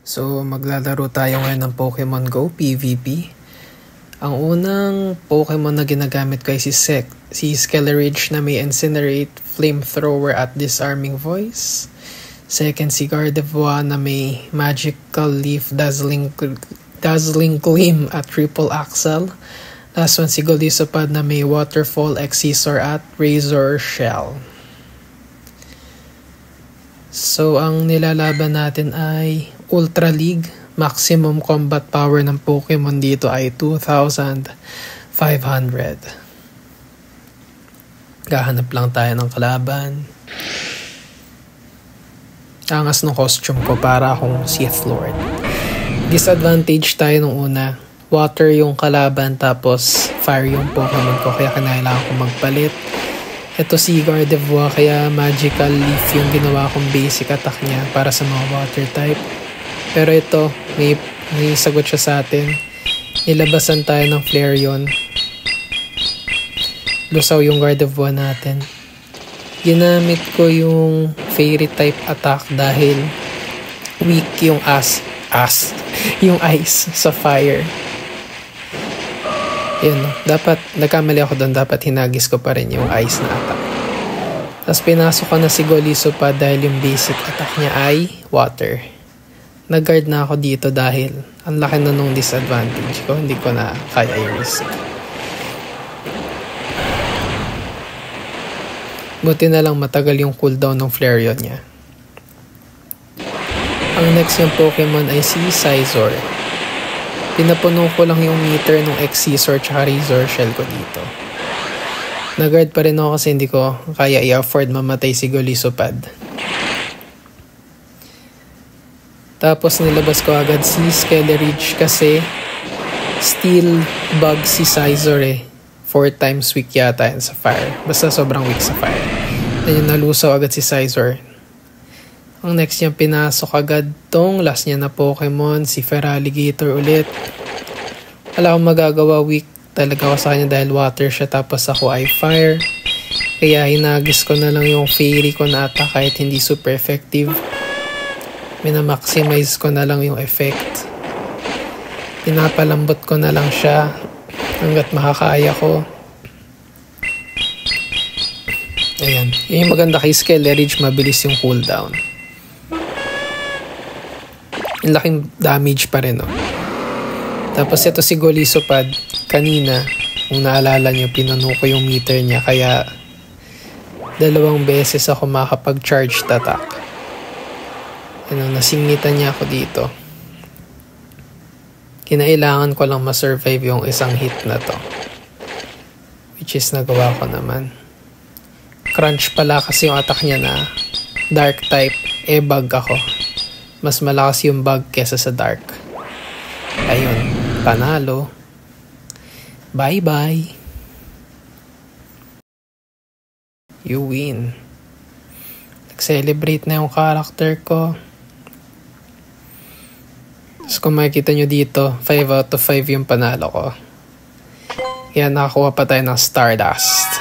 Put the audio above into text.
So, maglalaro tayo ngayon ng Pokemon Go PvP. Ang unang Pokemon na ginagamit ko ay si Skeleridge na may Incinerate, Flamethrower at Disarming Voice. Second, si Gardevoir na may Magical Leaf, Dazzling Gleam at Triple Axle. Last one, si Golisopod na may Waterfall, Excisor at Razor Shell. So, ang nilalaban natin ay Ultra League. Maximum combat power ng Pokemon dito ay 2,500. Gahanap lang tayo ng kalaban. Angas ng costume ko para akong Sith Lord. Disadvantage tayo nung una. Water yung kalaban tapos fire yung Pokemon ko kaya kailangan ko magpalit. Ito si Gardevoir kaya Magical Leaf yung ginawa kong basic attack niya para sa mga water type. Pero ito, may sagot siya sa atin. Nilabasan tayo ng Flareon. Lusaw yung Gardevoir natin. Ginamit ko yung Fairy type attack dahil weak yung yung ice sa fire. Yun, dapat nagkamali ako doon, dapat hinagis ko pa rin yung ice na attack. Tapos pinasok ko na si Golisopod dahil yung basic attack niya ay water. Nag-guard na ako dito dahil ang laki na nung disadvantage ko, hindi ko na kaya i-risk. Buti na lang matagal yung cooldown ng Flareon niya. Ang next yung Pokemon ay si Scizor. Pinapuno ko lang yung meter ng Excisor tsaka Razor Shell ko dito. Nag-guard pa rin ako kasi hindi ko kaya i-afford mamatay si Golisopod. Tapos nilabas ko agad si Skeleridge kasi Steel Bug si Scizor 4 times weak yata yan sa fire. Basta sobrang weak sa fire. Ayun, nalusaw agad si Scizor. Ang next niya pinasok agad tong last niya na Pokemon, si Feraligatr ulit. Wala akong magagawa, weak talaga ako sa kanya dahil water siya tapos ako ay fire. Kaya hinagis ko na lang yung Fairy ko na attack kahit hindi super effective. Minamaximize ko na lang yung effect. Pinapalambot ko na lang siya hanggat makakaya ko. Ayan. Yung maganda kay Skeleridge, mabilis yung cooldown. Yung laking damage pa rin, no? Tapos ito si Golisopod. Kanina, kung naalala nyo, pinuno ko yung meter niya. Kaya 2 beses ako makapag-charged attack. Nasingitan niya ako dito. Kinailangan ko lang ma-survive yung isang hit na to. Which is nagawa ko naman. Crunch pala kasi yung attack niya na dark type. Bug ako. Mas malakas yung bug kesa sa dark. Ayun. Panalo. Bye-bye. You win. Nag-celebrate na yung character ko. Tapos kung makikita nyo dito, 5 out of 5 yung panalo ko. Kaya nakakuha pa tayo ng Stardust.